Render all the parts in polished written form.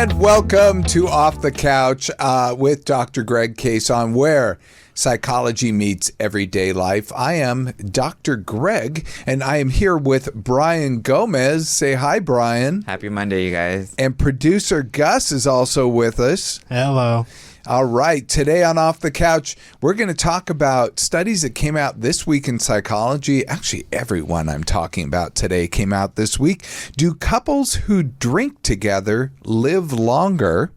And welcome to Off the Couch with Dr. Greg Case on where psychology meets everyday life. I am Dr. Greg, and I am here with Brian Gomez. Say hi, Brian. Happy Monday, you guys. And producer Gus is also with us. Hello. All right. Today on Off the Couch, we're going to talk about studies that came out this week in psychology. Actually, everyone I'm talking about today came out this week. Do couples who drink together live longer?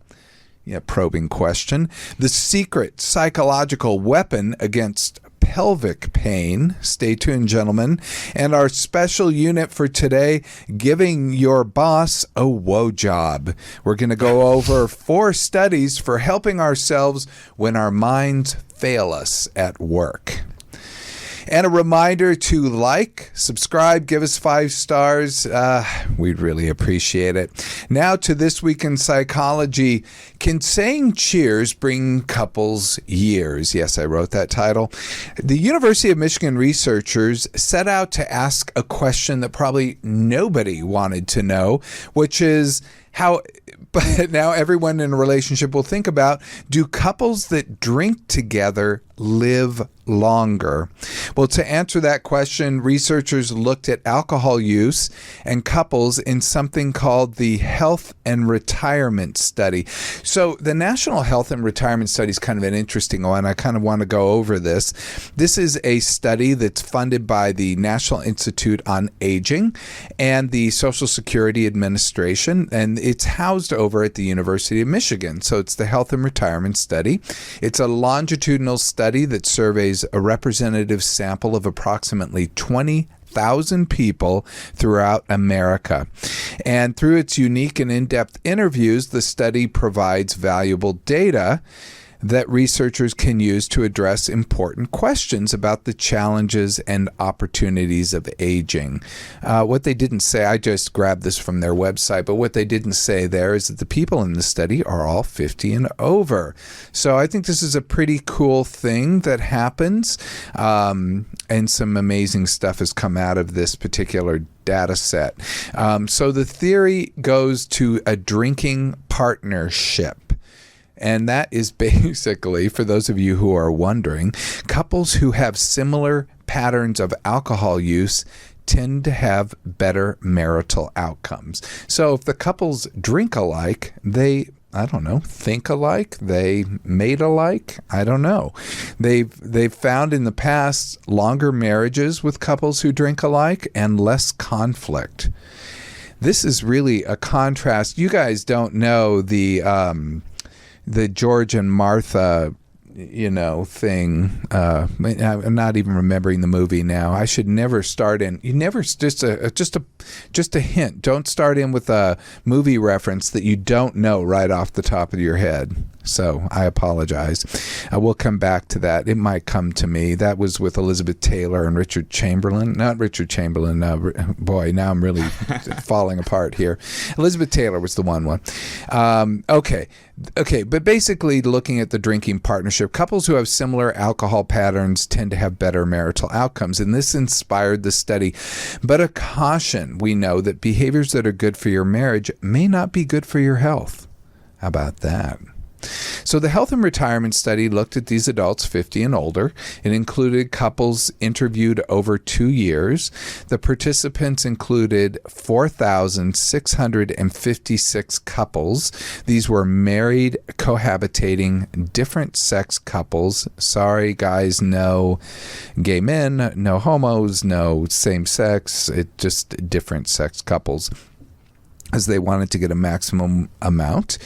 Yeah, probing question. The secret psychological weapon against pelvic pain. Stay tuned, gentlemen. And our special unit for today, giving your boss a woe job. We're going to go over 4 studies for helping ourselves when our minds fail us at work. And a reminder to like, subscribe, give us 5 stars. We'd really appreciate it. Now to This Week in Psychology. Can saying cheers bring couples years? Yes, I wrote that title. The University of Michigan researchers set out to ask a question that probably nobody wanted to know, which is but now everyone in a relationship will think about, do couples that drink together live longer? Well, to answer that question, researchers looked at alcohol use and couples in something called the Health and Retirement Study. So the National Health and Retirement Study is kind of an interesting one. I kind of want to go over this. This is a study that's funded by the National Institute on Aging and the Social Security Administration, and it's housed over at the University of Michigan. So it's the Health and Retirement Study. It's a longitudinal study that surveys a representative sample of approximately 20,000 people throughout America. And through its unique and in-depth interviews, the study provides valuable data that researchers can use to address important questions about the challenges and opportunities of aging. What they didn't say, I just grabbed this from their website, but what they didn't say there is that the people in the study are all 50 and over. So I think this is a pretty cool thing that happens, and some amazing stuff has come out of this particular data set. So the theory goes to a drinking partnership. And that is basically, for those of you who are wondering, couples who have similar patterns of alcohol use tend to have better marital outcomes. So if the couples drink alike, they think alike, they mate alike, I don't know. They've found in the past longer marriages with couples who drink alike and less conflict. This is really a contrast. You guys don't know the George and Martha, thing. I'm not even remembering the movie now. I should never start in. You never just a hint. Don't start in with a movie reference that you don't know right off the top of your head. So I apologize. We'll come back to that. It might come to me. That was with Elizabeth Taylor and Richard Chamberlain. Not Richard Chamberlain. Boy, now I'm really falling apart here. Elizabeth Taylor was the one. Okay. But basically looking at the drinking partnership, couples who have similar alcohol patterns tend to have better marital outcomes. And this inspired the study. But a caution, we know that behaviors that are good for your marriage may not be good for your health. How about that? So the Health and Retirement Study looked at these adults 50 and older. It included couples interviewed over 2 years. The participants included 4,656 couples. These were married, cohabitating, different sex couples. Sorry, guys, no gay men, no homos, no same sex. Just different sex couples, as they wanted to get a maximum amount.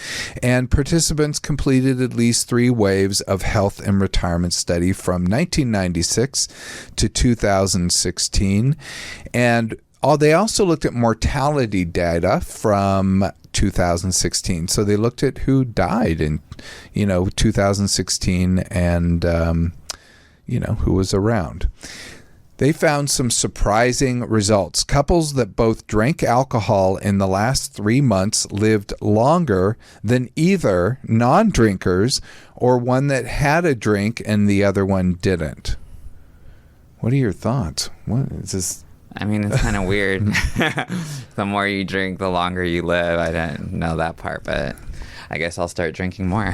And participants completed at least 3 waves of health and retirement study from 1996 to 2016. And they also looked at mortality data from 2016. So they looked at who died in, 2016 and, who was around. They found some surprising results. Couples that both drank alcohol in the last 3 months lived longer than either non-drinkers or one that had a drink and the other one didn't. What are your thoughts? What is this? I mean, it's kind of weird. The more you drink, the longer you live. I didn't know that part, but I guess I'll start drinking more.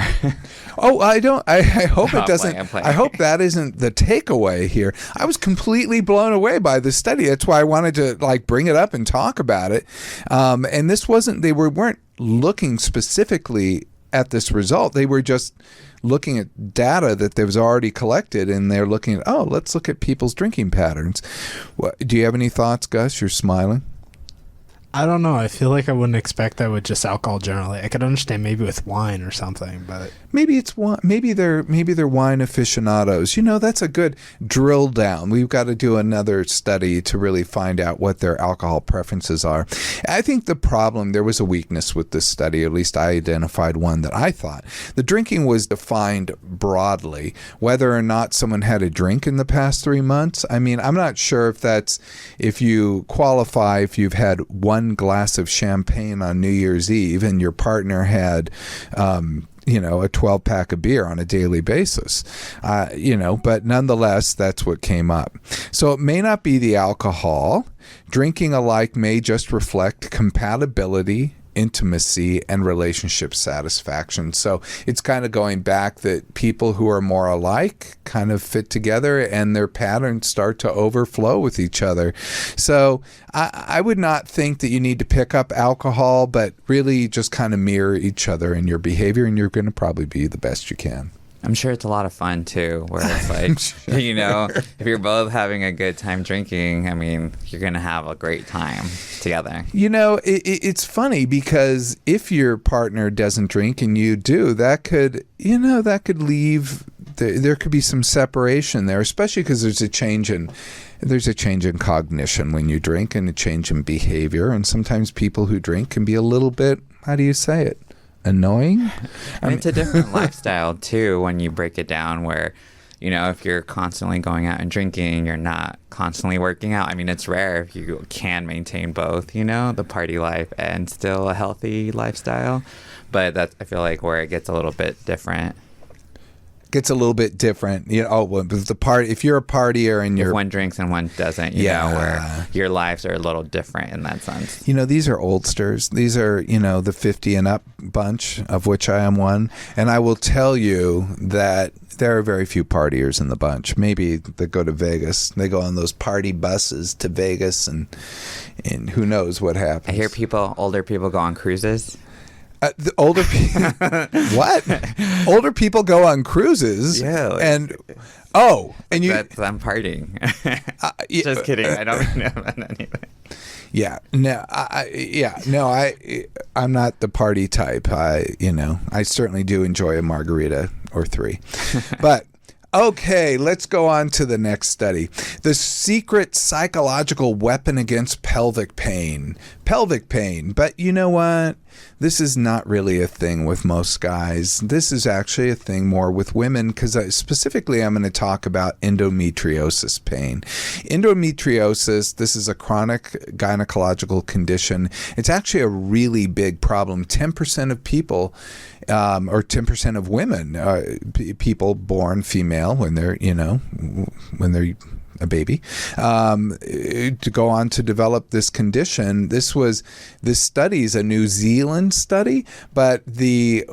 Oh, I don't. I hope No, it doesn't. I'm playing. I hope that isn't the takeaway here. I was completely blown away by this study. That's why I wanted to bring it up and talk about it. And this wasn't. They weren't looking specifically at this result. They were just looking at data that was already collected, and they're looking at, let's look at people's drinking patterns. Do you have any thoughts, Gus? You're smiling. I don't know. I feel like I wouldn't expect that with just alcohol generally. I could understand maybe with wine or something, but maybe it's wine. Maybe they're wine aficionados. That's a good drill down. We've got to do another study to really find out what their alcohol preferences are. I think the problem, there was a weakness with this study. At least I identified one that I thought the drinking was defined broadly. Whether or not someone had a drink in the past 3 months, I mean, I'm not sure if you qualify if you've had one glass of champagne on New Year's Eve and your partner had a 12-pack of beer on a daily basis, but nonetheless, that's what came up. So it may not be the alcohol. Drinking alike may just reflect compatibility, intimacy, and relationship satisfaction. So it's kind of going back that people who are more alike kind of fit together and their patterns start to overflow with each other. So I would not think that you need to pick up alcohol, but really just kind of mirror each other in your behavior, and you're going to probably be the best you can. I'm sure it's a lot of fun too, where it's like, sure. If you're both having a good time drinking, I mean, you're going to have a great time together. It's funny because if your partner doesn't drink and you do, that could leave, there could be some separation there, especially because there's a change in cognition when you drink and a change in behavior. And sometimes people who drink can be a little bit, how do you say it? Annoying. And it's a different lifestyle too when you break it down, where if you're constantly going out and drinking, you're not constantly working out. I mean, it's rare if you can maintain both, the party life and still a healthy lifestyle, but that's, I feel like, where it gets a little bit different. If you're a partier and if one drinks and one doesn't, where your lives are a little different in that sense. These are oldsters. These are, the 50 and up bunch, of which I am one. And I will tell you that there are very few partiers in the bunch. Maybe they go to Vegas. They go on those party buses to Vegas, and who knows what happens. I hear older people go on cruises. The older people, what? Older people go on cruises, I'm partying. Just kidding. I don't know that anyway. Yeah, no, I'm not the party type. I certainly do enjoy a margarita or three, but. Okay, let's go on to the next study. The secret psychological weapon against pelvic pain. Pelvic pain. But you know what? This is not really a thing with most guys. This is actually a thing more with women, because specifically I'm going to talk about endometriosis pain. Endometriosis, this is a chronic gynecological condition. It's actually a really big problem. 10% of people or 10% of women, people born female when they're a baby, to go on to develop this condition. This study is a New Zealand study, but the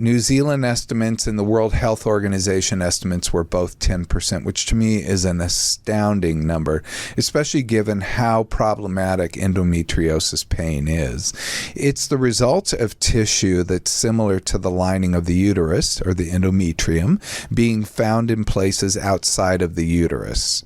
New Zealand estimates and the World Health Organization estimates were both 10%, which to me is an astounding number, especially given how problematic endometriosis pain is. It's the result of tissue that's similar to the lining of the uterus, or the endometrium, being found in places outside of the uterus.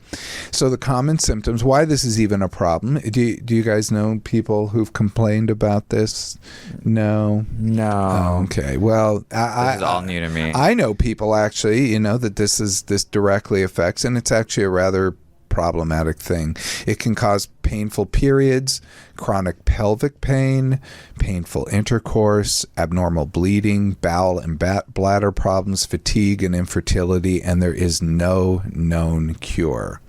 So the common symptoms, why this is even a problem, do you guys know people who've complained about this? No. Oh, okay. Well, this is all new to me. I know people actually, that this directly affects, and it's actually a rather problematic thing. It can cause painful periods, chronic pelvic pain, painful intercourse, abnormal bleeding, bowel and bladder problems, fatigue, and infertility, and there is no known cure.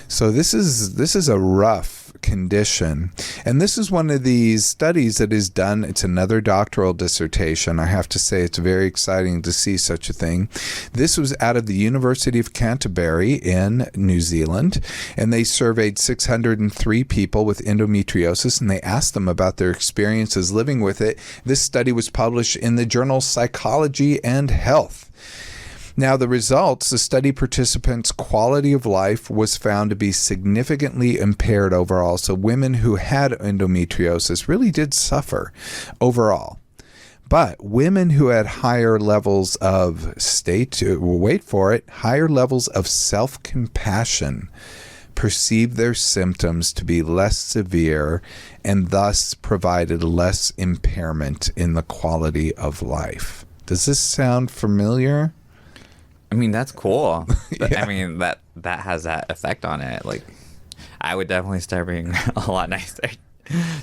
So this is a rough condition. And this is one of these studies that is done. It's another doctoral dissertation. I have to say it's very exciting to see such a thing. This was out of the University of Canterbury in New Zealand, and they surveyed 603 people with endometriosis, and they asked them about their experiences living with it. This study was published in the journal Psychology and Health. Now, the results, the study participants' quality of life was found to be significantly impaired overall. So women who had endometriosis really did suffer overall. But women who had higher levels of higher levels of self-compassion perceived their symptoms to be less severe and thus provided less impairment in the quality of life. Does this sound familiar? I mean, that's cool. Yeah. I mean, that has that effect on it. Like, I would definitely start being a lot nicer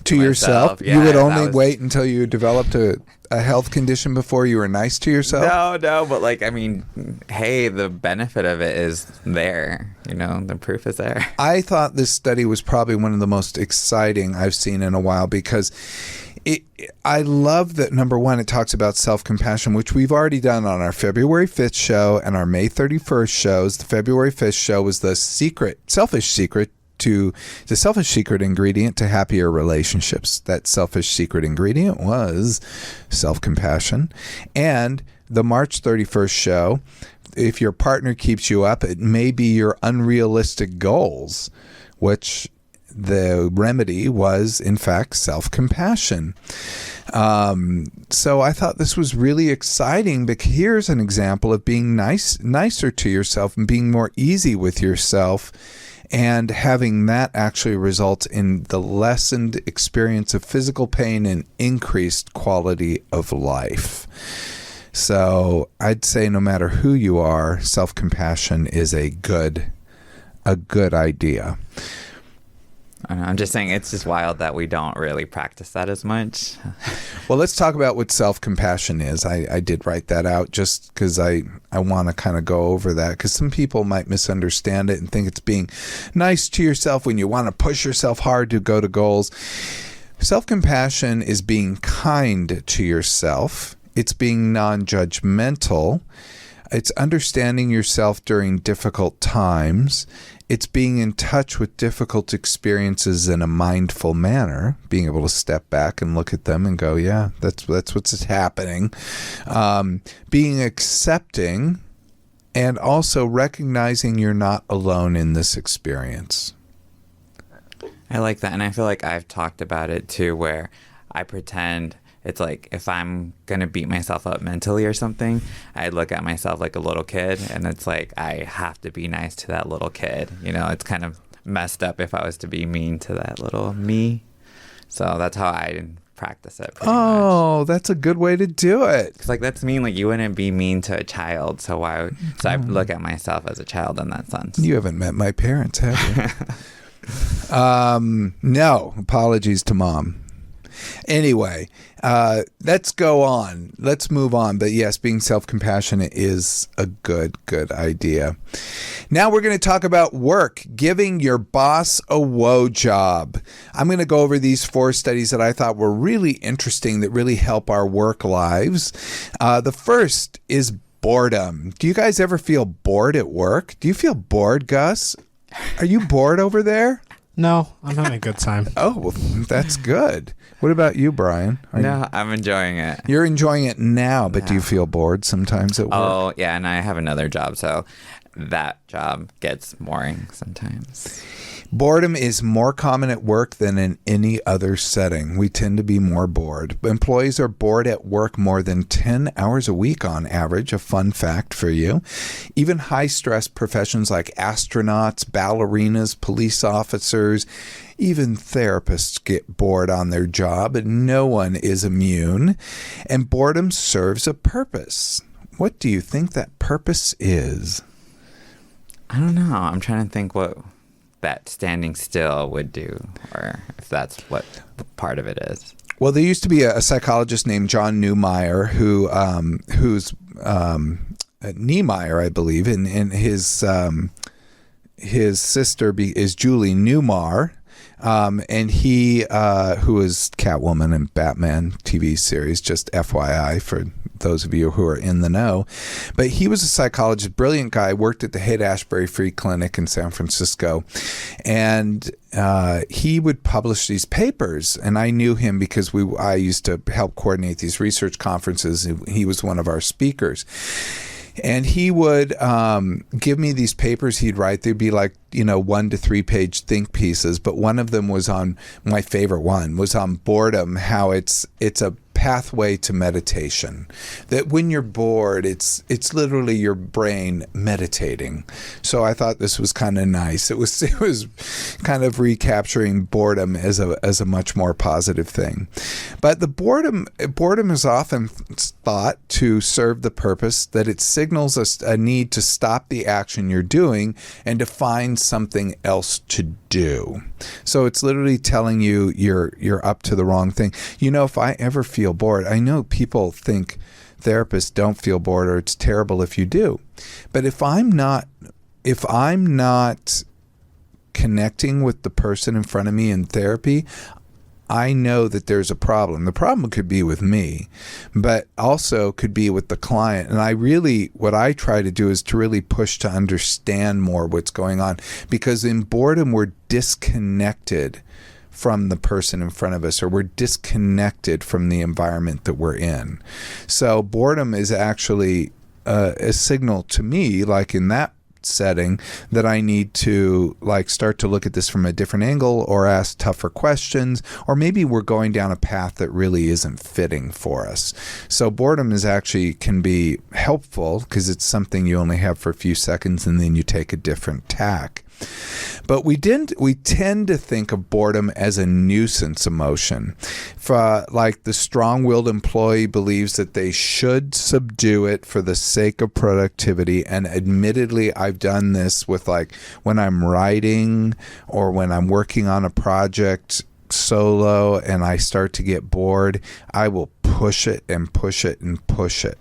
to yourself. Yeah, you would only wait until you developed a health condition before you were nice to yourself? No, but like, I mean, hey, the benefit of it is there. You know, the proof is there. I thought this study was probably one of the most exciting I've seen in a while because I love that, number one, it talks about self-compassion, which we've already done on our February 5th show and our May 31st shows. The February 5th show was the selfish secret ingredient to happier relationships. That selfish secret ingredient was self-compassion. And the March 31st show, if your partner keeps you up, it may be your unrealistic goals, which the remedy was, in fact, self-compassion. So I thought this was really exciting because here's an example of being nicer to yourself and being more easy with yourself, and having that actually result in the lessened experience of physical pain and increased quality of life. So I'd say no matter who you are, self-compassion is a good idea. I'm just saying it's just wild that we don't really practice that as much. Well, let's talk about what self-compassion is. I did write that out just because I want to kind of go over that, because some people might misunderstand it and think it's being nice to yourself when you want to push yourself hard to go to goals. Self-compassion is being kind to yourself. It's being non-judgmental. It's understanding yourself during difficult times. It's being in touch with difficult experiences in a mindful manner, being able to step back and look at them and go, yeah, that's what's happening. Being accepting, and also recognizing you're not alone in this experience. I like that. And I feel like I've talked about it too, where I pretend it's like if I'm going to beat myself up mentally or something, I look at myself like a little kid, and it's like I have to be nice to that little kid. You know, it's kind of messed up if I was to be mean to that little me. So that's how I practice it pretty much. That's a good way to do it. It's like, that's mean. Like, you wouldn't be mean to a child. So why? So I look at myself as a child in that sense. You haven't met my parents, have you? No, apologies to Mom. Anyway, let's go on. Let's move on. But yes, being self-compassionate is a good idea. Now we're going to talk about work, giving your boss a woe job. I'm going to go over these 4 studies that I thought were really interesting that really help our work lives. The first is boredom. Do you guys ever feel bored at work? Do you feel bored, Gus? Are you bored over there? No, I'm having a good time. Oh, well, that's good. What about you, Brian? I'm enjoying it. You're enjoying it now, but do you feel bored sometimes at work? Oh, yeah, and I have another job, so that job gets boring sometimes. Boredom is more common at work than in any other setting. We tend to be more bored. Employees are bored at work more than 10 hours a week on average, a fun fact for you. Even high-stress professions like astronauts, ballerinas, police officers, even therapists get bored on their job, and no one is immune. And boredom serves a purpose. What do you think that purpose is? I don't know. I'm trying to think what that standing still would do, or if that's what part of it is. Well, there used to be a psychologist named John Neumeier who's Niemeyer, I believe, and his sister is Julie Newmar. And he, who is Catwoman and Batman TV series, just FYI for those of you who are in the know. But he was a psychologist, brilliant guy, worked at the Haight-Ashbury Free Clinic in San Francisco. And he would publish these papers, and I knew him because I used to help coordinate these research conferences. He was one of our speakers. And he would give me these papers he'd write. They'd be like, 1 to 3 page think pieces. But one of them was on, my favorite one, was on boredom, how it's a pathway to meditation. That when you're bored, it's literally your brain meditating. So I thought this was kind of nice. It was kind of recapturing boredom as a much more positive thing. But the boredom is often thought to serve the purpose that it signals a need to stop the action you're doing and to find something else to do. So it's literally telling you you're up to the wrong thing. If I ever feel bored, I know people think therapists don't feel bored or it's terrible if you do. But if I'm not connecting with the person in front of me in therapy, I know that there's a problem. The problem could be with me, but also could be with the client. And what I try to do is to really push to understand more what's going on, because in boredom, we're disconnected from the person in front of us, or we're disconnected from the environment that we're in. So boredom is actually a signal to me, like in that setting, that I need to start to look at this from a different angle or ask tougher questions, or maybe we're going down a path that really isn't fitting for us. So boredom can be helpful because it's something you only have for a few seconds and then you take a different tack. But we tend to think of boredom as a nuisance emotion. Like the strong-willed employee believes that they should subdue it for the sake of productivity. And admittedly, I've done this with when I'm writing or when I'm working on a project solo and I start to get bored, I will push it and push it and push it.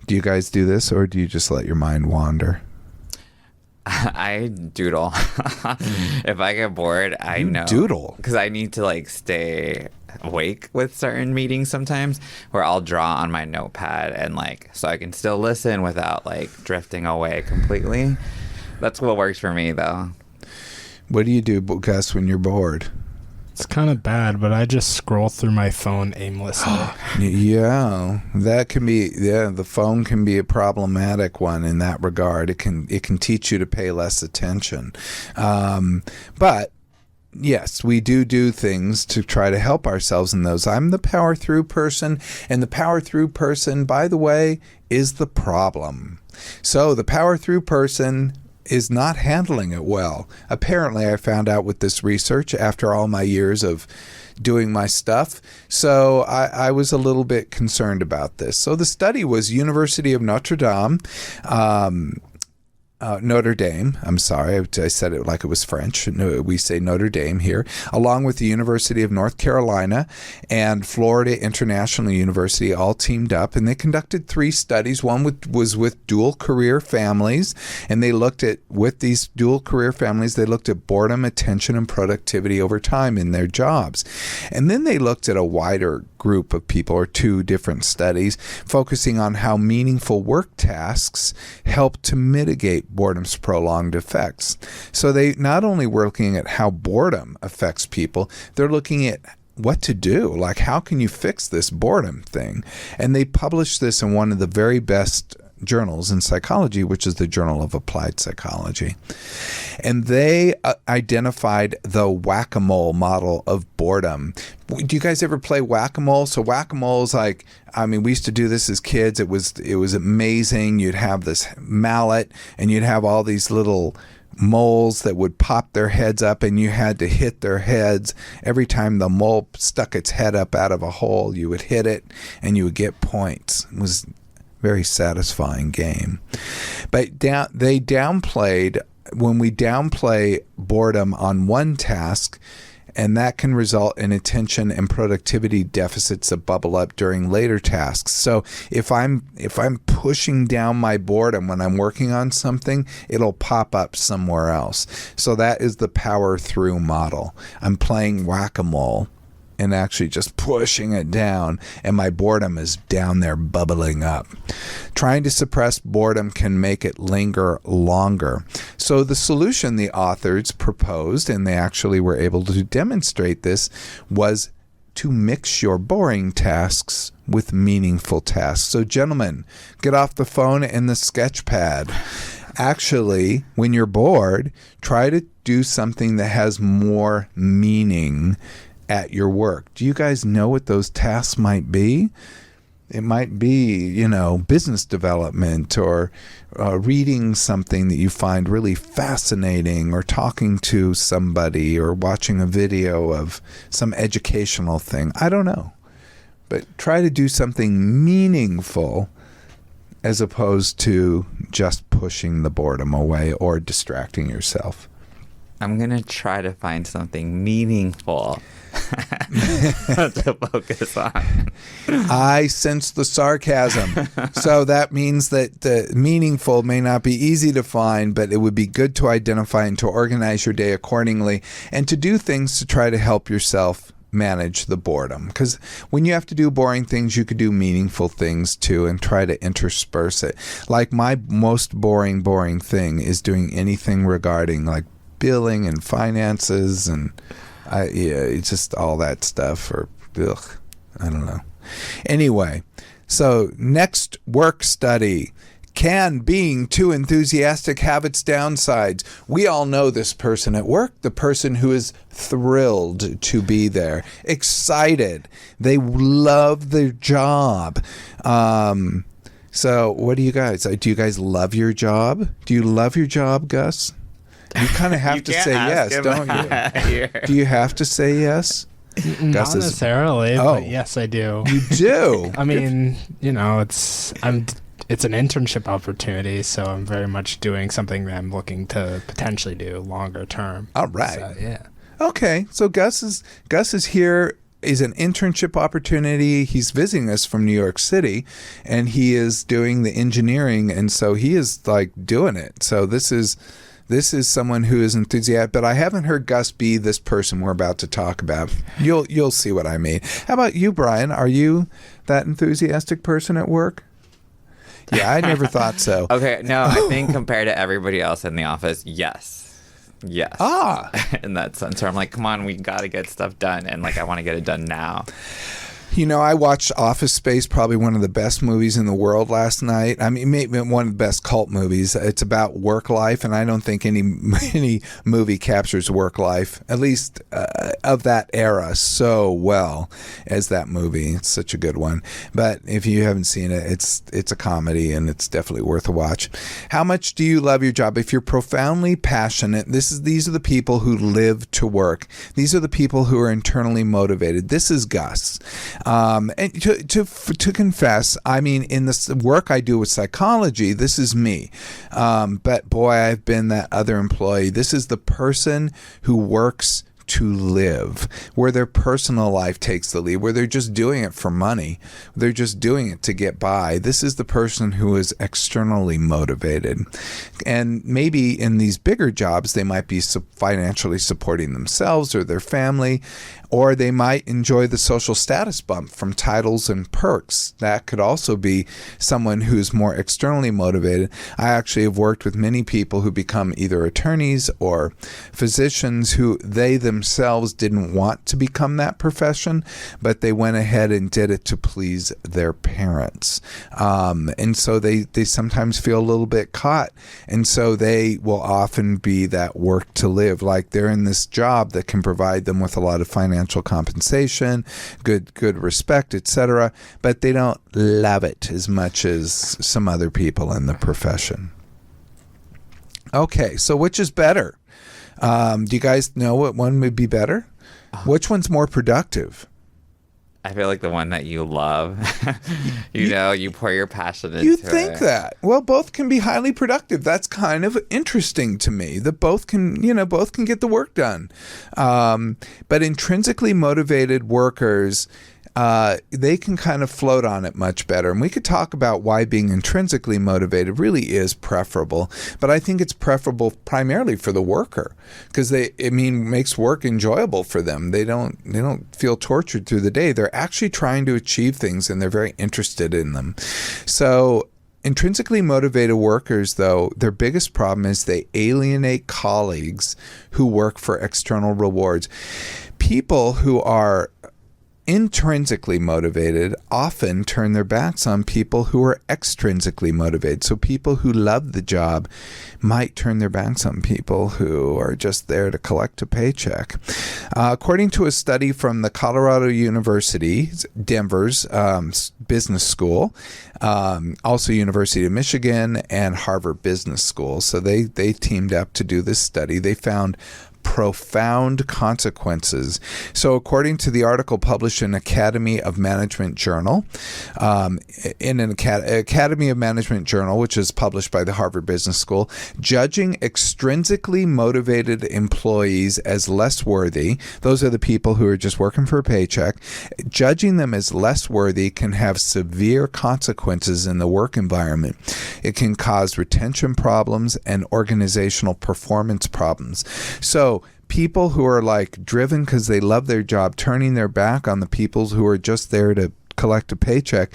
Do you guys do this, or do you just let your mind wander? I doodle. If I get bored, I know. Doodle? Because I need to stay awake with certain meetings sometimes, where I'll draw on my notepad and so I can still listen without drifting away completely. That's what works for me, though. What do you do, Gus, when you're bored? It's kind of bad, but I just scroll through my phone aimlessly. Yeah, that can be. Yeah, the phone can be a problematic one in that regard. It can teach you to pay less attention, but. Yes, we do things to try to help ourselves in those. I'm the power through person, and the power through person, by the way, is the problem. So the power through person is not handling it well. Apparently, I found out with this research after all my years of doing my stuff. So I was a little bit concerned about this. So the study was University of Notre Dame. Notre Dame, I'm sorry, I said it like it was French. No, we say Notre Dame here, along with the University of North Carolina and Florida International University, all teamed up, and they conducted 3 studies. One was with dual career families, and they looked at, with these dual career families, they looked at boredom, attention, and productivity over time in their jobs. And then they looked at a wider group of people, or 2 different studies, focusing on how meaningful work tasks help to mitigate boredom's prolonged effects. So they not only were looking at how boredom affects people, they're looking at what to do, how can you fix this boredom thing? And they published this in one of the very best journals in psychology, which is the Journal of Applied Psychology. And they identified the whack-a-mole model of boredom. Do you guys ever play whack-a-mole? So whack-a-mole is we used to do this as kids. It was amazing. You'd have this mallet and you'd have all these little moles that would pop their heads up, and you had to hit their heads. Every time the mole stuck its head up out of a hole, you would hit it and you would get points. It was very satisfying game. But when we downplay boredom on one task and that can result in attention and productivity deficits that bubble up during later tasks. So if I'm pushing down my boredom when I'm working on something, it'll pop up somewhere else. So that is the power through model. I'm playing whack-a-mole and actually just pushing it down, and my boredom is down there bubbling up. Trying to suppress boredom can make it linger longer. So the solution the authors proposed, and they actually were able to demonstrate this, was to mix your boring tasks with meaningful tasks. So gentlemen, get off the phone and the sketch pad. Actually, when you're bored, try to do something that has more meaning at your work. Do you guys know what those tasks might be? It might be, business development, or reading something that you find really fascinating, or talking to somebody, or watching a video of some educational thing. I don't know. But try to do something meaningful as opposed to just pushing the boredom away or distracting yourself. I'm going to try to find something meaningful to focus on. I sense the sarcasm. So that means that the meaningful may not be easy to find, but it would be good to identify and to organize your day accordingly, and to do things to try to help yourself manage the boredom. Because when you have to do boring things, you could do meaningful things too, and try to intersperse it. Like my most boring thing is doing anything regarding like billing and finances, and it's just all that stuff. Or I don't know. Anyway, so next work study. Can being too enthusiastic have its downsides? We all know this person at work, the person who is thrilled to be there, excited. They love their job. So what do you guys love your job? Do you love your job, Gus? You kind of have to say yes, don't you? Do you have to say yes? Not necessarily, but yes, I do. You do? I mean, it's an internship opportunity, so I'm very much doing something that I'm looking to potentially do longer term. All right. So, yeah. Okay. So Gus is here. Is an internship opportunity. He's visiting us from New York City, and he is doing the engineering, and so he is like doing it. So this is someone who is enthusiastic, but I haven't heard Gus be this person we're about to talk about. You'll see what I mean. How about you, Brian? Are you that enthusiastic person at work? Yeah, I never thought so. Okay, no, I think compared to everybody else in the office, yes. In that sense, where I'm like, come on, we got to get stuff done, and like I want to get it done now. I watched Office Space, probably one of the best movies in the world last night. I mean, maybe one of the best cult movies. It's about work life, and I don't think any movie captures work life, at least of that era, so well as that movie. It's such a good one. But if you haven't seen it, it's a comedy, and it's definitely worth a watch. How much do you love your job? If you're profoundly passionate, these are the people who live to work. These are the people who are internally motivated. This is Gus. And to confess, I mean, in this work I do with psychology, this is me. But boy, I've been that other employee. This is the person who works to live, where their personal life takes the lead, where they're just doing it for money. They're just doing it to get by. This is the person who is externally motivated. And maybe in these bigger jobs, they might be financially supporting themselves or their family, or they might enjoy the social status bump from titles and perks. That could also be someone who's more externally motivated. I actually have worked with many people who become either attorneys or physicians who they themselves didn't want to become that profession, but they went ahead and did it to please their parents. And so they sometimes feel a little bit caught. And so they will often be that work to live, like they're in this job that can provide them with a lot of financial compensation, good respect, etc., but they don't love it as much as some other people in the profession. Okay, so which is better? Do you guys know what one would be better? Which one's more productive? I feel like the one that you love, you pour your passion into it. You think that. Well, both can be highly productive. That's kind of interesting to me, that both can get the work done. But intrinsically motivated workers, they can kind of float on it much better. And we could talk about why being intrinsically motivated really is preferable. But I think it's preferable primarily for the worker, because makes work enjoyable for them. They don't feel tortured through the day. They're actually trying to achieve things, and they're very interested in them. So intrinsically motivated workers, though, their biggest problem is they alienate colleagues who work for external rewards. People who are intrinsically motivated often turn their backs on people who are extrinsically motivated. So people who love the job might turn their backs on people who are just there to collect a paycheck. According to a study from the Colorado University, Denver's business school, also University of Michigan and Harvard Business School. So they teamed up to do this study. They found profound consequences. So according to the article published in Academy of Management Journal, in an Academy of Management Journal, which is published by the Harvard Business School, judging extrinsically motivated employees as less worthy, those are the people who are just working for a paycheck, judging them as less worthy can have severe consequences in the work environment. It can cause retention problems and organizational performance problems. So people who are like driven because they love their job, turning their back on the people who are just there to collect a paycheck,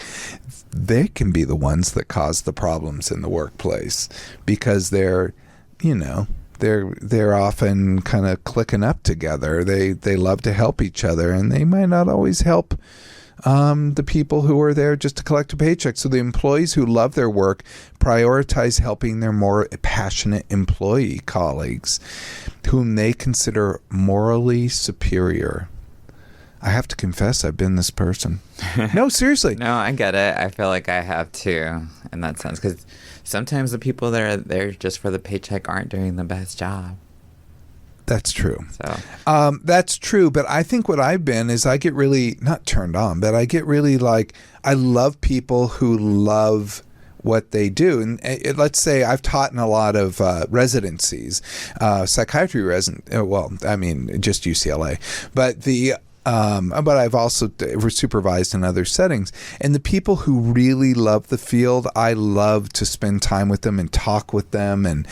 they can be the ones that cause the problems in the workplace, because they're often kind of clicking up together. They love to help each other, and they might not always help the people who are there just to collect a paycheck. So the employees who love their work prioritize helping their more passionate employee colleagues, whom they consider morally superior. I have to confess, I've been this person. No, seriously. No, I get it. I feel like I have too, in that sense, because sometimes the people that are there just for the paycheck aren't doing the best job. That's true. So that's true. But I think what I've been is I get really, not turned on, but I get really I love people who love what they do. And let's say I've taught in a lot of residencies, psychiatry just UCLA, but I've also supervised in other settings. And the people who really love the field, I love to spend time with them and talk with them and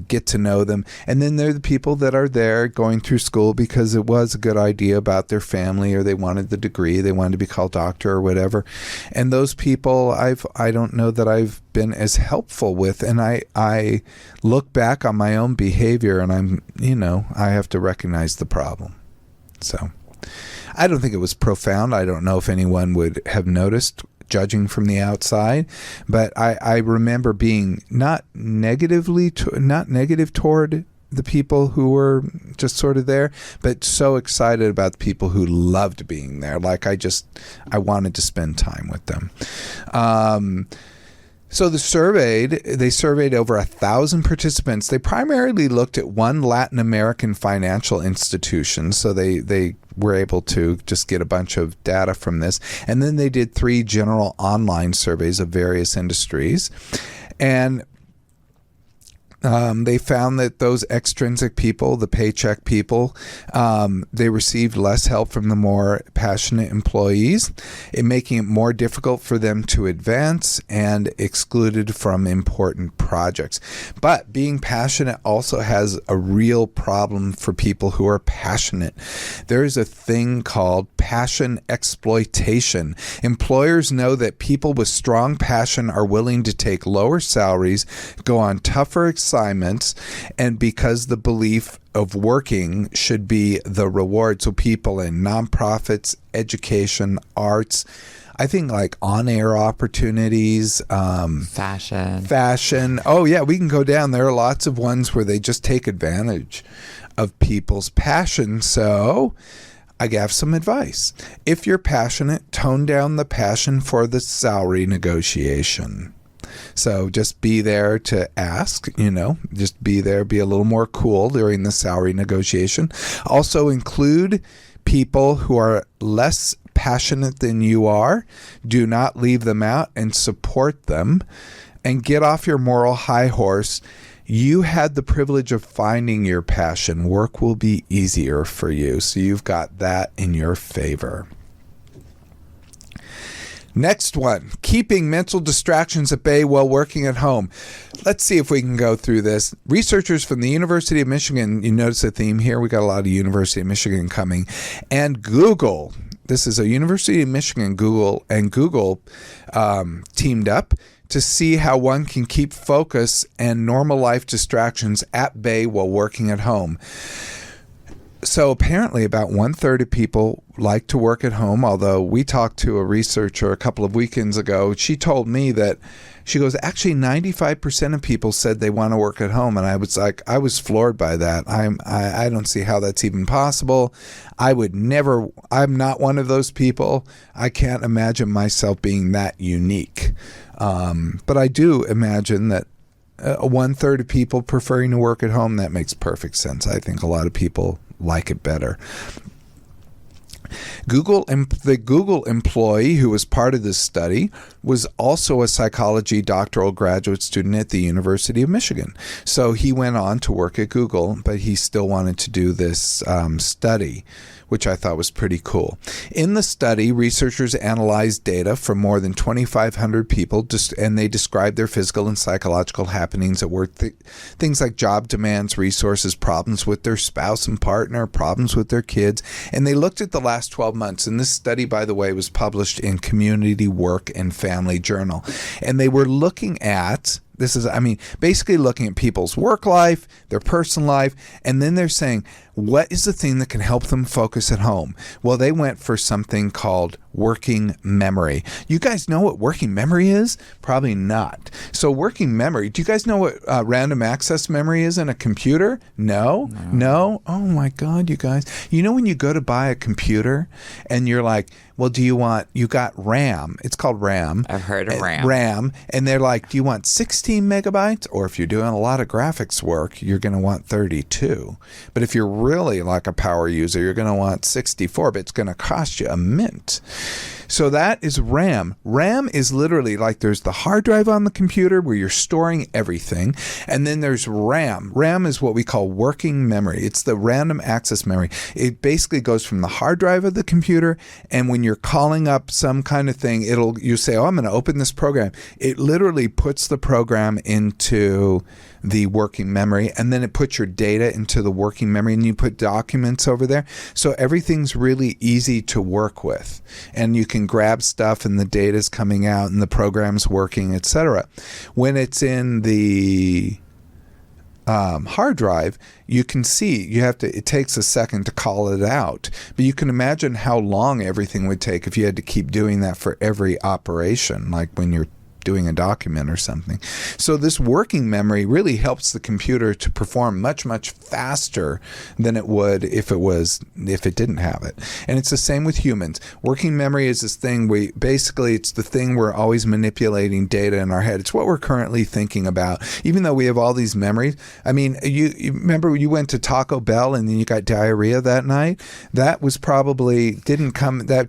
get to know them. And then there are the people that are there going through school because it was a good idea about their family, or they wanted the degree, they wanted to be called doctor or whatever. And those people I don't know that I've been as helpful with. And I look back on my own behavior, and I have to recognize the problem. So I don't think it was profound. I don't know if anyone would have noticed, judging from the outside, but I remember being not negative toward the people who were just sort of there, but so excited about the people who loved being there. I wanted to spend time with them. So they surveyed over 1,000 participants. They primarily looked at one Latin American financial institution. So they were able to just get a bunch of data from this. And then they did 3 general online surveys of various industries. And they found that those extrinsic people, the paycheck people, they received less help from the more passionate employees, making it more difficult for them to advance and excluded from important projects. But being passionate also has a real problem for people who are passionate. There is a thing called passion exploitation. Employers know that people with strong passion are willing to take lower salaries, go on tougher assignments, and because the belief of working should be the reward. So people in nonprofits, education, arts, I think on-air opportunities, fashion. Oh yeah, we can go down. There are lots of ones where they just take advantage of people's passion. So I have some advice. If you're passionate, tone down the passion for the salary negotiation. So just be there to ask, just be there, be a little more cool during the salary negotiation. Also include people who are less passionate than you are. Do not leave them out and support them. And get off your moral high horse. You had the privilege of finding your passion. Work will be easier for you. So you've got that in your favor. Next one, keeping mental distractions at bay while working at home. Let's see if we can go through this. Researchers from the University of Michigan, you notice a theme here. We got a lot of University of Michigan coming. And Google, this is a University of Michigan, Google teamed up to see how one can keep focus and normal life distractions at bay while working at home. So apparently about 1/3 of people like to work at home, although we talked to a researcher a couple of weekends ago. She told me that, she goes, actually 95% of people said they want to work at home. And I was floored by that. I don't see how that's even possible. I'm not one of those people. I can't imagine myself being that unique. But I do imagine that 1/3 of people preferring to work at home, that makes perfect sense. I think a lot of people like it better. The Google employee who was part of this study was also a psychology doctoral graduate student at the University of Michigan. So he went on to work at Google, but he still wanted to do this study, which I thought was pretty cool. In the study, researchers analyzed data from more than 2,500 people, and they described their physical and psychological happenings at work, things like job demands, resources, problems with their spouse and partner, problems with their kids, and they looked at the last 12 months. And this study, by the way, was published in Community Work and Family Journal. And they were looking at, basically looking at people's work life, their personal life, and then they're saying, what is the thing that can help them focus at home? Well, they went for something called working memory. You guys know what working memory is? Probably not. So working memory, do you guys know what random access memory is in a computer? No? Oh my God, you guys. You know when you go to buy a computer and you're like, well, you got RAM. It's called RAM. I've heard of RAM. RAM. And they're like, do you want 16 megabytes? Or if you're doing a lot of graphics work, you're going to want 32. But if you're really like a power user, you're going to want 64, but it's going to cost you a mint. So that is RAM. RAM is literally like there's the hard drive on the computer where you're storing everything. And then there's RAM. RAM is what we call working memory. It's the random access memory. It basically goes from the hard drive of the computer. And when you're calling up some kind of thing, you say, oh, I'm going to open this program. It literally puts the program into the working memory, and then it puts your data into the working memory, and you put documents over there. So everything's really easy to work with, and you can grab stuff and the data's coming out and the program's working, etc. When it's in the hard drive, you can see it takes a second to call it out, but you can imagine how long everything would take if you had to keep doing that for every operation, like when you're doing a document or something. So this working memory really helps the computer to perform much, much faster than it would if it didn't have it. And it's the same with humans. Working memory is this thing it's the thing we're always manipulating data in our head. It's what we're currently thinking about. Even though we have all these memories. I mean, you remember you went to Taco Bell and then you got diarrhea that night? That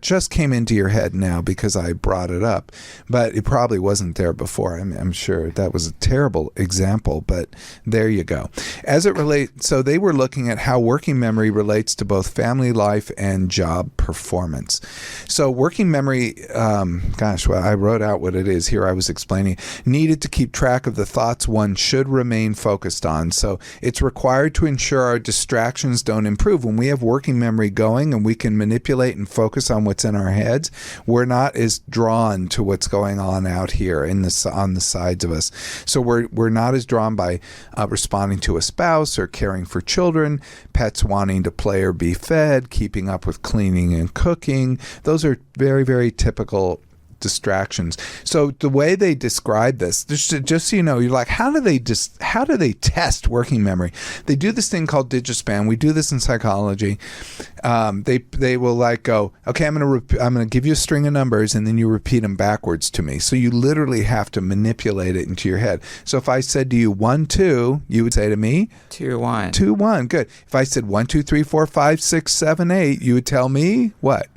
just came into your head now because I brought it up. But it probably wasn't there before. I'm sure that was a terrible example, but there you go. So they were looking at how working memory relates to both family life and job performance. So working memory, I wrote out what it is here. I was explaining, needed to keep track of the thoughts one should remain focused on. So it's required to ensure our distractions don't improve. When we have working memory going and we can manipulate and focus on what's in our heads, we're not as drawn to what's going on out here on the sides of us. So we're not as drawn by responding to a spouse or caring for children, pets wanting to play or be fed, keeping up with cleaning and cooking. Those are very, very typical distractions. So the way they describe this, just so you know, you're like, how do they test working memory? They do this thing called digispan. We do this in psychology. They will like go, okay, I'm going to give you a string of numbers, and then you repeat them backwards to me. So you literally have to manipulate it into your head. So if I said to you 1, 2, you would say to me 2, 1. 2, 1. Good. If I said 1, 2, 3, 4, 5, 6, 7, 8, you would tell me what?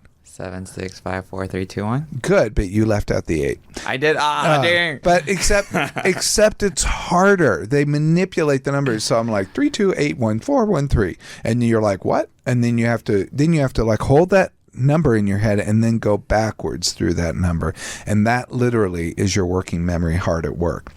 7, 6, 5, 4, 3, 2, 1. Good, but you left out the 8. I did. Dang. But except it's harder. They manipulate the numbers. So I'm like 3, 2, 8, 1, 4, 1, 3, and you're like, what? And then you have to like hold that number in your head and then go backwards through that number, and that literally is your working memory hard at work.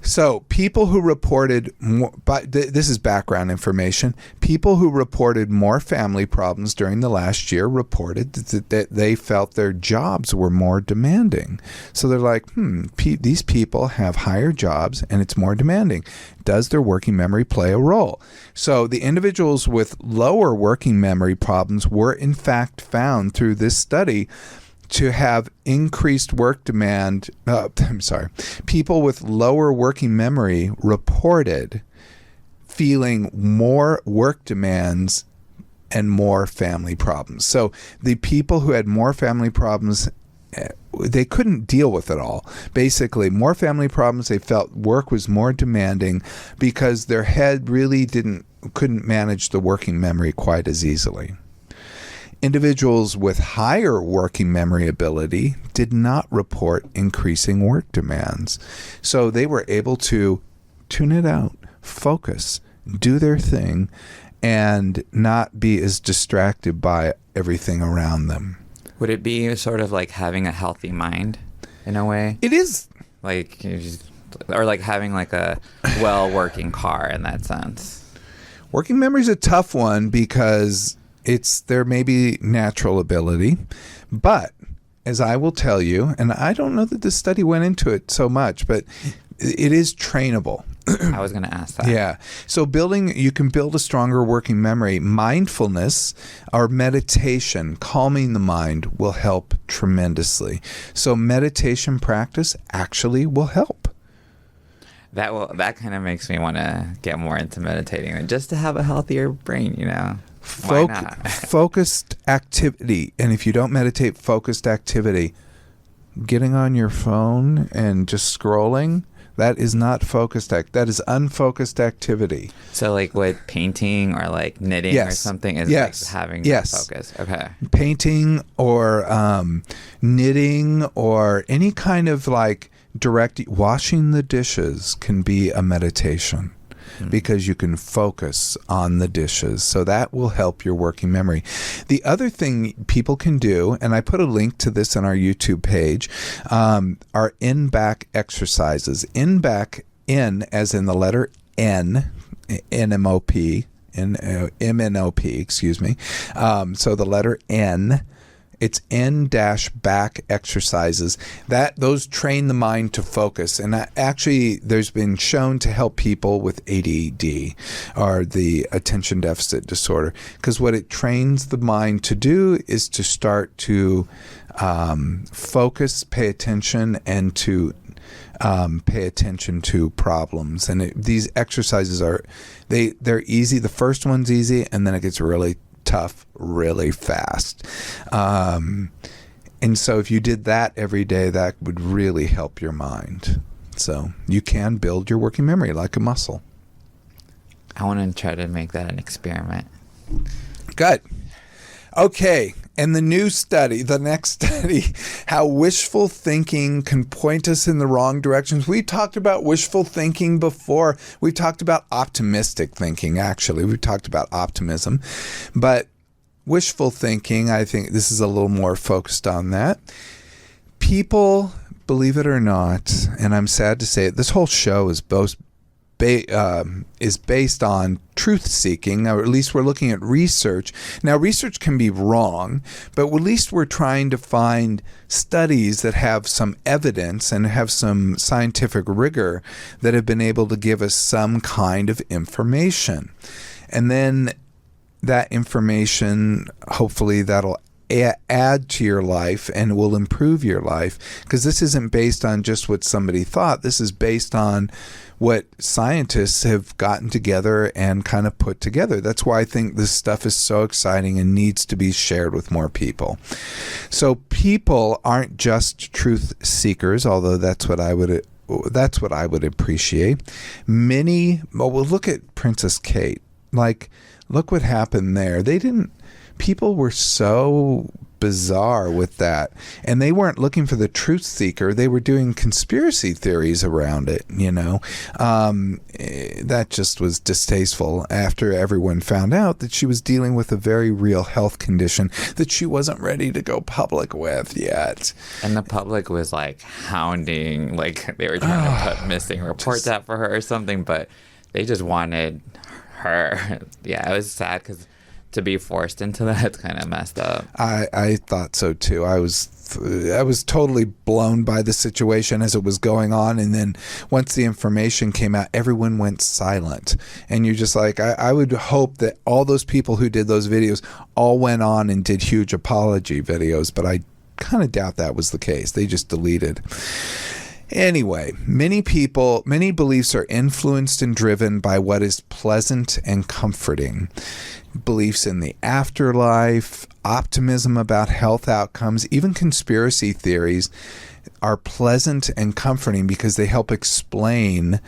So people who reported more, but this is background information, people who reported more family problems during the last year reported that they felt their jobs were more demanding. So they're like, these people have higher jobs and it's more demanding. Does their working memory play a role? So the individuals with lower working memory problems were in fact found through this study to have increased work demand. People with lower working memory reported feeling more work demands and more family problems. So the people who had more family problems, they couldn't deal with it all. Basically, more family problems, they felt work was more demanding because their head really couldn't manage the working memory quite as easily. Individuals with higher working memory ability did not report increasing work demands. So they were able to tune it out, focus, do their thing, and not be as distracted by everything around them. Would it be sort of like having a healthy mind in a way? It is. Like, or like having like a well-working car in that sense. Working memory is a tough one because there may be natural ability, but as I will tell you, and I don't know that this study went into it so much, but it is trainable. I was going to ask that. Yeah. So you can build a stronger working memory. Mindfulness or meditation, calming the mind, will help tremendously. So meditation practice actually will help. That kind of makes me want to get more into meditating, just to have a healthier brain, Why not? Focused activity. And if you don't meditate, focused activity, getting on your phone and just scrolling, that is not focused that is unfocused activity. So like with painting or like knitting or something is like having focus. Okay. Painting or knitting or any kind of like washing the dishes can be a meditation. Because you can focus on the dishes. So that will help your working memory. The other thing people can do, and I put a link to this on our YouTube page, are in-back exercises. In-back, as in the letter N, N-M-O-P, M-N-O-P, excuse me. So the letter N. It's N-back exercises. Those train the mind to focus. And actually, there's been shown to help people with ADD or the attention deficit disorder. Because what it trains the mind to do is to start to focus, pay attention, and to pay attention to problems. And these exercises they're easy. The first one's easy, and then it gets really tough really fast. And so if you did that every day, that would really help your mind. So you can build your working memory like a muscle. I want to try to make that an experiment. Good. Okay. And the next study, how wishful thinking can point us in the wrong directions. We talked about wishful thinking before. We talked about optimistic thinking, actually. We talked about optimism. But wishful thinking, I think this is a little more focused on that. People, believe it or not, and I'm sad to say it, this whole show is based on truth-seeking, or at least we're looking at research. Now, research can be wrong, but at least we're trying to find studies that have some evidence and have some scientific rigor that have been able to give us some kind of information. And then that information, hopefully that'll add to your life and will improve your life, because this isn't based on just what somebody thought. This is based on what scientists have gotten together and kind of put together. That's why I think this stuff is so exciting and needs to be shared with more people. So people aren't just truth seekers, although that's what I would appreciate. We'll look at Princess Kate. Like, look what happened there. People were so bizarre with that. And they weren't looking for the truth seeker. They were doing conspiracy theories around it, That just was distasteful after everyone found out that she was dealing with a very real health condition that she wasn't ready to go public with yet. And the public was like hounding, like they were trying to put missing reports out for her or something, but they just wanted her. Yeah, it was sad because to be forced into that, it's kind of messed up. I thought so too. I was totally blown by the situation as it was going on, and then once the information came out, everyone went silent. And you're just like, I would hope that all those people who did those videos all went on and did huge apology videos, but I kind of doubt that was the case. They just deleted. Anyway, many beliefs are influenced and driven by what is pleasant and comforting. Beliefs in the afterlife, optimism about health outcomes, even conspiracy theories are pleasant and comforting because they help explain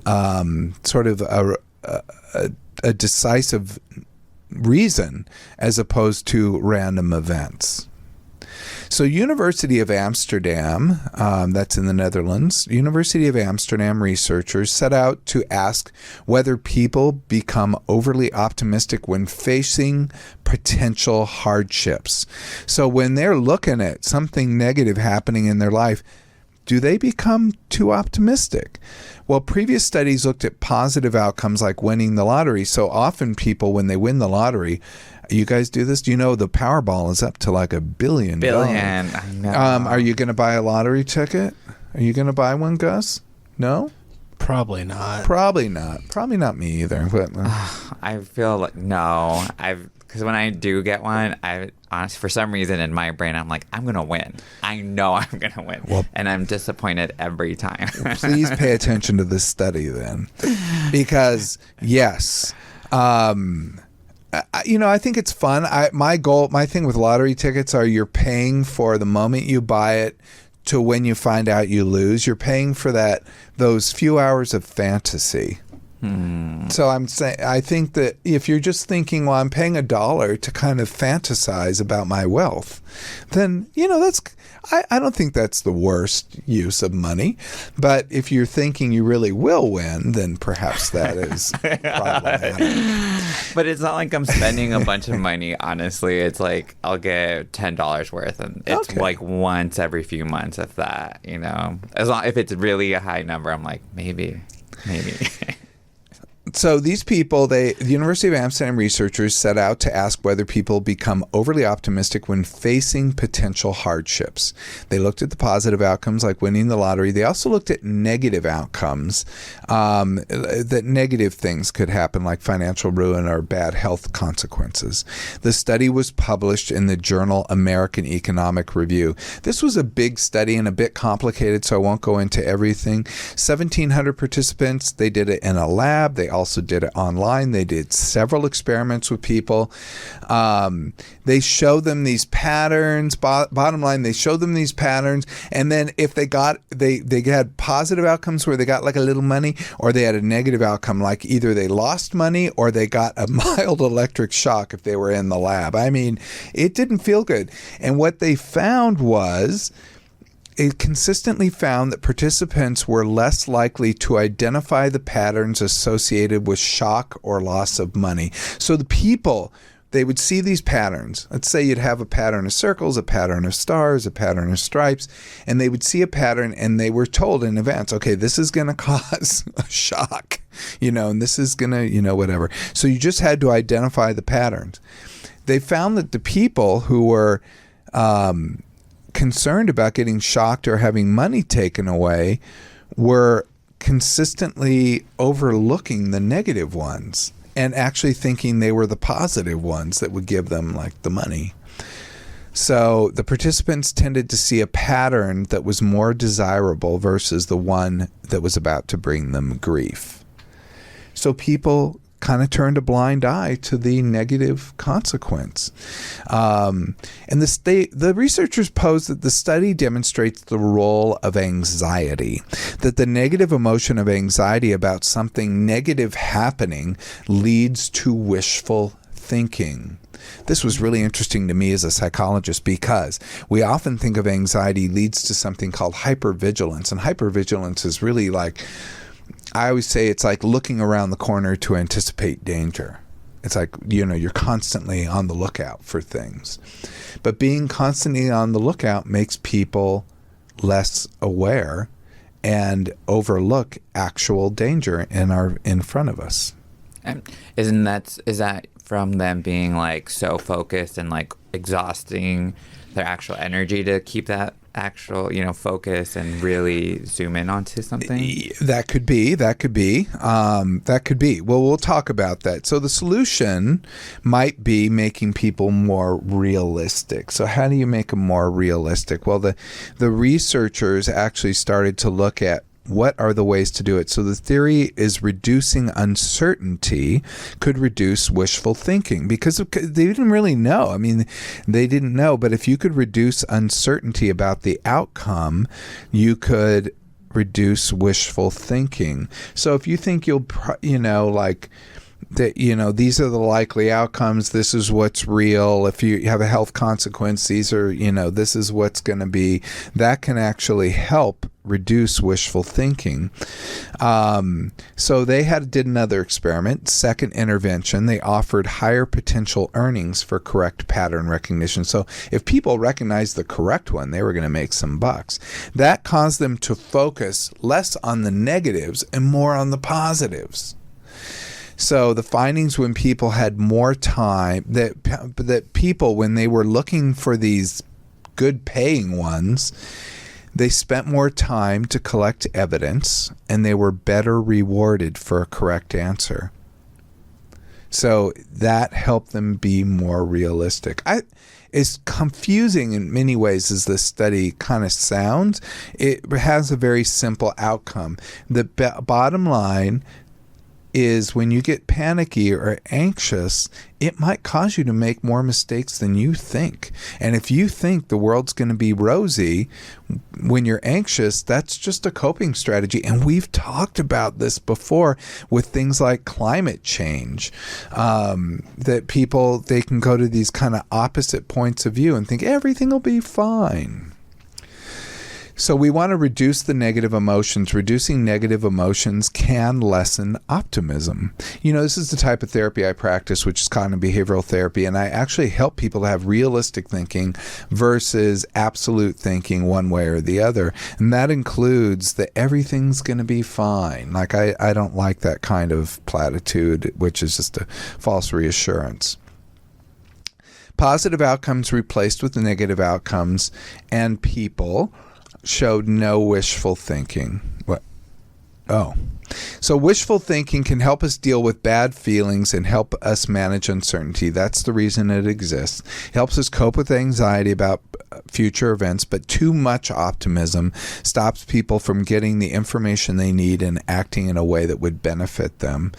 sort of a decisive reason as opposed to random events. So University of Amsterdam, that's in the Netherlands, University of Amsterdam researchers set out to ask whether people become overly optimistic when facing potential hardships. So when they're looking at something negative happening in their life, do they become too optimistic? Well, previous studies looked at positive outcomes like winning the lottery. So often people, when they win the lottery, you guys do this? Do you know the Powerball is up to like $1 billion? I know. Are you going to buy a lottery ticket? Are you going to buy one, Gus? No? Probably not. Probably not. Probably not me either. But I feel like, no. Because when I do get one, honestly, for some reason in my brain, I'm like, I'm going to win. I know I'm going to win. Well, and I'm disappointed every time. Please pay attention to this study then. Because, yes, I think it's fun. My thing with lottery tickets are you're paying for the moment you buy it to when you find out you lose. You're paying for those few hours of fantasy. So I think that if you're just thinking, well, I'm paying $1 to kind of fantasize about my wealth, then, I don't think that's the worst use of money. But if you're thinking you really will win, then perhaps that is problematic. But it's not like I'm spending a bunch of money, honestly. It's like I'll get $10 worth, and it's like once every few months, if that, if it's really a high number, I'm like, maybe. So these people, the University of Amsterdam researchers set out to ask whether people become overly optimistic when facing potential hardships. They looked at the positive outcomes like winning the lottery. They also looked at negative outcomes, that negative things could happen like financial ruin or bad health consequences. The study was published in the journal American Economic Review. This was a big study and a bit complicated, so I won't go into everything. 1,700 participants. They did it in a lab. They also did it online. They did several experiments with people. They showed them these patterns. Bottom line, they showed them these patterns, and then if they had positive outcomes where they got like a little money, or they had a negative outcome like either they lost money or they got a mild electric shock if they were in the lab. I mean, it didn't feel good. And what they found was, it consistently found that participants were less likely to identify the patterns associated with shock or loss of money. So the people, they would see these patterns. Let's say you'd have a pattern of circles, a pattern of stars, a pattern of stripes, and they would see a pattern and they were told in advance, okay, this is going to cause a shock, and this is going to, whatever. So you just had to identify the patterns. They found that the people who were concerned about getting shocked or having money taken away were consistently overlooking the negative ones and actually thinking they were the positive ones that would give them like the money. So the participants tended to see a pattern that was more desirable versus the one that was about to bring them grief. So people kind of turned a blind eye to the negative consequence. And the researchers posed that the study demonstrates the role of anxiety, that the negative emotion of anxiety about something negative happening leads to wishful thinking. This was really interesting to me as a psychologist because we often think of anxiety leads to something called hypervigilance. And hypervigilance is really like, I always say it's like looking around the corner to anticipate danger. It's like, you're constantly on the lookout for things. But being constantly on the lookout makes people less aware and overlook actual danger in front of us. And is that from them being like so focused and like exhausting their actual energy to keep that actual, focus and really zoom in onto something? That could be. Well, we'll talk about that. So the solution might be making people more realistic. So how do you make them more realistic? Well, the researchers actually started to look at what are the ways to do it. So the theory is reducing uncertainty could reduce wishful thinking because they didn't really know. I mean, they didn't know, but if you could reduce uncertainty about the outcome, you could reduce wishful thinking. So if you think you'll, that these are the likely outcomes, this is what's real, if you have a health consequence, these are, this is what's going to be, that can actually help reduce wishful thinking. So they did another experiment, second intervention. They offered higher potential earnings for correct pattern recognition. So if people recognized the correct one, they were going to make some bucks. That caused them to focus less on the negatives and more on the positives. So the findings when people had more time, that people, when they were looking for these good paying ones, they spent more time to collect evidence and they were better rewarded for a correct answer. So that helped them be more realistic. It's confusing in many ways as this study kind of sounds. It has a very simple outcome. The bottom line is when you get panicky or anxious, it might cause you to make more mistakes than you think. And if you think the world's going to be rosy when you're anxious, that's just a coping strategy. And we've talked about this before with things like climate change, that people, they can go to these kind of opposite points of view and think everything will be fine. So we want to reduce the negative emotions. Reducing negative emotions can lessen optimism. This is the type of therapy I practice, which is cognitive behavioral therapy, and I actually help people to have realistic thinking versus absolute thinking one way or the other. And that includes that everything's going to be fine. Like I don't like that kind of platitude, which is just a false reassurance. Positive outcomes replaced with negative outcomes, and people showed no wishful thinking. What? Oh. So wishful thinking can help us deal with bad feelings and help us manage uncertainty. That's the reason it exists. It helps us cope with anxiety about future events, but too much optimism stops people from getting the information they need and acting in a way that would benefit them.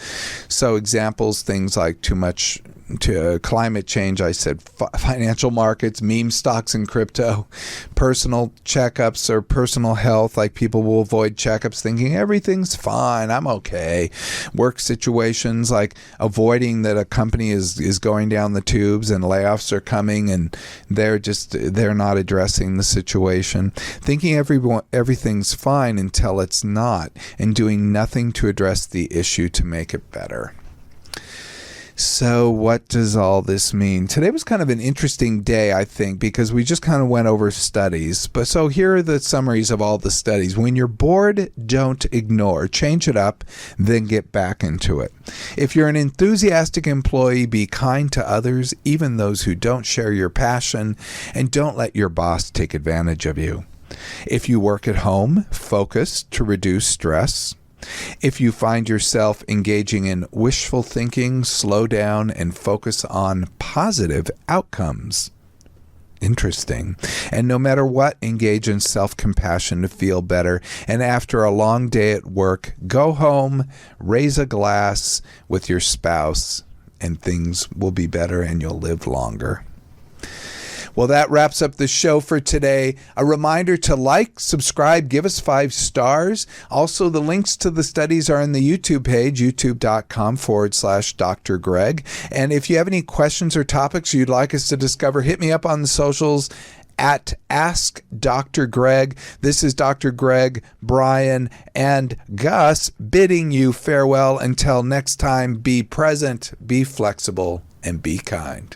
So examples, things like too much to climate change, I said financial markets, meme stocks and crypto, personal checkups or personal health, like people will avoid checkups thinking everything's fine, I'm okay. Work situations, like avoiding that a company is going down the tubes and layoffs are coming and they're not addressing the situation. Thinking everything's fine until it's not, and doing nothing to address the issue to make it better. So what does all this mean? Today was kind of an interesting day, I think, because we just kind of went over studies. But so here are the summaries of all the studies. When you're bored, don't ignore. Change it up, then get back into it. If you're an enthusiastic employee, be kind to others, even those who don't share your passion, and don't let your boss take advantage of you. If you work at home, focus to reduce stress. If you find yourself engaging in wishful thinking, slow down and focus on positive outcomes. Interesting. And no matter what, engage in self-compassion to feel better. And after a long day at work, go home, raise a glass with your spouse, and things will be better and you'll live longer. Well, that wraps up the show for today. A reminder to like, subscribe, give us 5 stars. Also, the links to the studies are on the YouTube page, youtube.com/Dr. Greg. And if you have any questions or topics you'd like us to discover, hit me up on the socials at Ask Dr. Greg. This is Dr. Greg, Brian, and Gus bidding you farewell until next time. Be present, be flexible, and be kind.